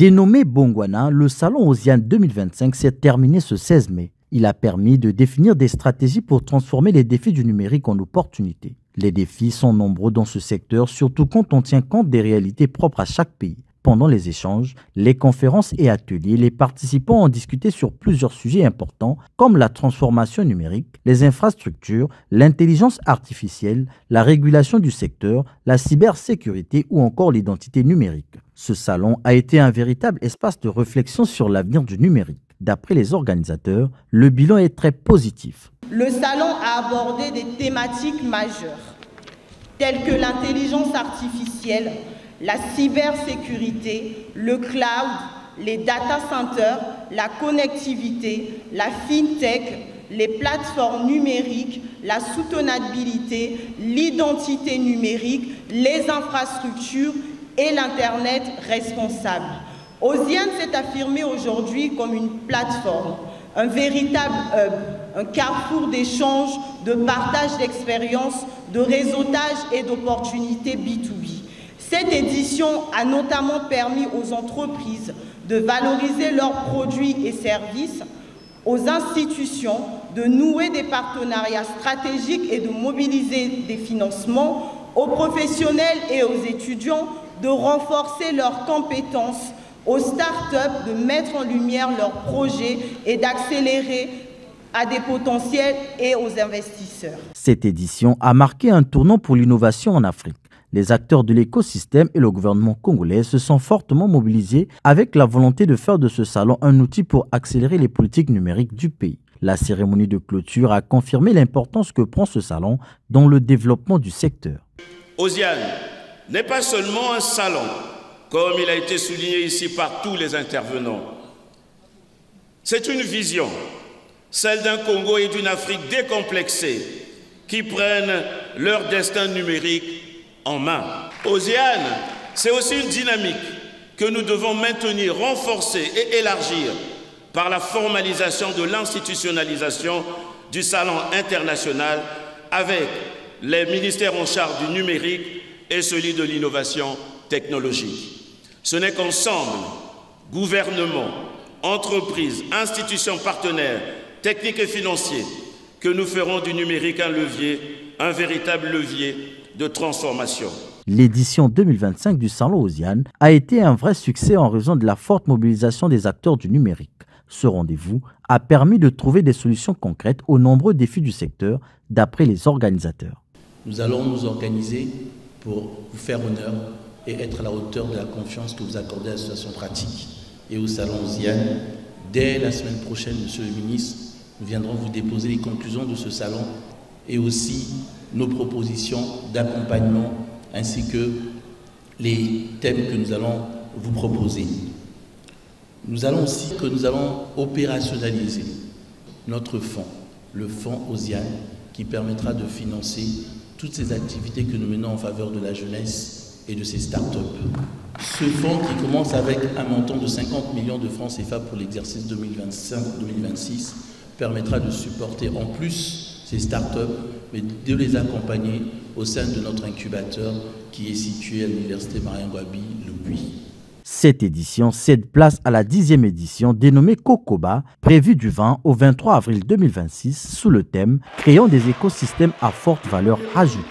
Dénommé Bongwana, le salon OSIAN 2025 s'est terminé ce 16 mai. Il a permis de définir des stratégies pour transformer les défis du numérique en opportunités. Les défis sont nombreux dans ce secteur, surtout quand on tient compte des réalités propres à chaque pays. Pendant les échanges, les conférences et ateliers, les participants ont discuté sur plusieurs sujets importants comme la transformation numérique, les infrastructures, l'intelligence artificielle, la régulation du secteur, la cybersécurité ou encore l'identité numérique. Ce salon a été un véritable espace de réflexion sur l'avenir du numérique. D'après les organisateurs, le bilan est très positif. Le salon a abordé des thématiques majeures telles que l'intelligence artificielle, la cybersécurité, le cloud, les data centers, la connectivité, la fintech, les plateformes numériques, la soutenabilité, l'identité numérique, les infrastructures et l'Internet responsable. OSIAN s'est affirmé aujourd'hui comme une plateforme, un véritable hub, un carrefour d'échanges, de partage d'expériences, de réseautage et d'opportunités B2B. Cette édition a notamment permis aux entreprises de valoriser leurs produits et services, aux institutions de nouer des partenariats stratégiques et de mobiliser des financements, aux professionnels et aux étudiants de renforcer leurs compétences, aux start-up de mettre en lumière leurs projets et d'accélérer à des potentiels et aux investisseurs. Cette édition a marqué un tournant pour l'innovation en Afrique. Les acteurs de l'écosystème et le gouvernement congolais se sont fortement mobilisés avec la volonté de faire de ce salon un outil pour accélérer les politiques numériques du pays. La cérémonie de clôture a confirmé l'importance que prend ce salon dans le développement du secteur. OSIAN n'est pas seulement un salon, comme il a été souligné ici par tous les intervenants. C'est une vision, celle d'un Congo et d'une Afrique décomplexée, qui prennent leur destin numérique en main. OSIAN, c'est aussi une dynamique que nous devons maintenir, renforcer et élargir par la formalisation de l'institutionnalisation du salon international avec les ministères en charge du numérique et celui de l'innovation technologique. Ce n'est qu'ensemble, gouvernement, entreprises, institutions partenaires, techniques et financiers, que nous ferons du numérique un levier, un véritable levier de transformation. L'édition 2025 du Salon OSIAN a été un vrai succès en raison de la forte mobilisation des acteurs du numérique. Ce rendez-vous a permis de trouver des solutions concrètes aux nombreux défis du secteur, d'après les organisateurs. Nous allons nous organiser pour vous faire honneur et être à la hauteur de la confiance que vous accordez à l'association pratique et au Salon OSIAN. Dès la semaine prochaine, Monsieur le ministre, nous viendrons vous déposer les conclusions de ce salon et aussi nos propositions d'accompagnement ainsi que les thèmes que nous allons vous proposer. Nous allons aussi opérationnaliser notre fonds, le fonds OSIAN, qui permettra de financer toutes ces activités que nous menons en faveur de la jeunesse et de ces start-up. Ce fonds qui commence avec un montant de 50 millions de francs CFA pour l'exercice 2025-2026 permettra de supporter en plus ces start-up, mais de les accompagner au sein de notre incubateur qui est situé à l'université Mariangwabi, le Puy. Cette édition cède place à la 10e édition dénommée Kokoba, prévue du 20 au 23 avril 2026 sous le thème « Créons des écosystèmes à forte valeur ajoutée ».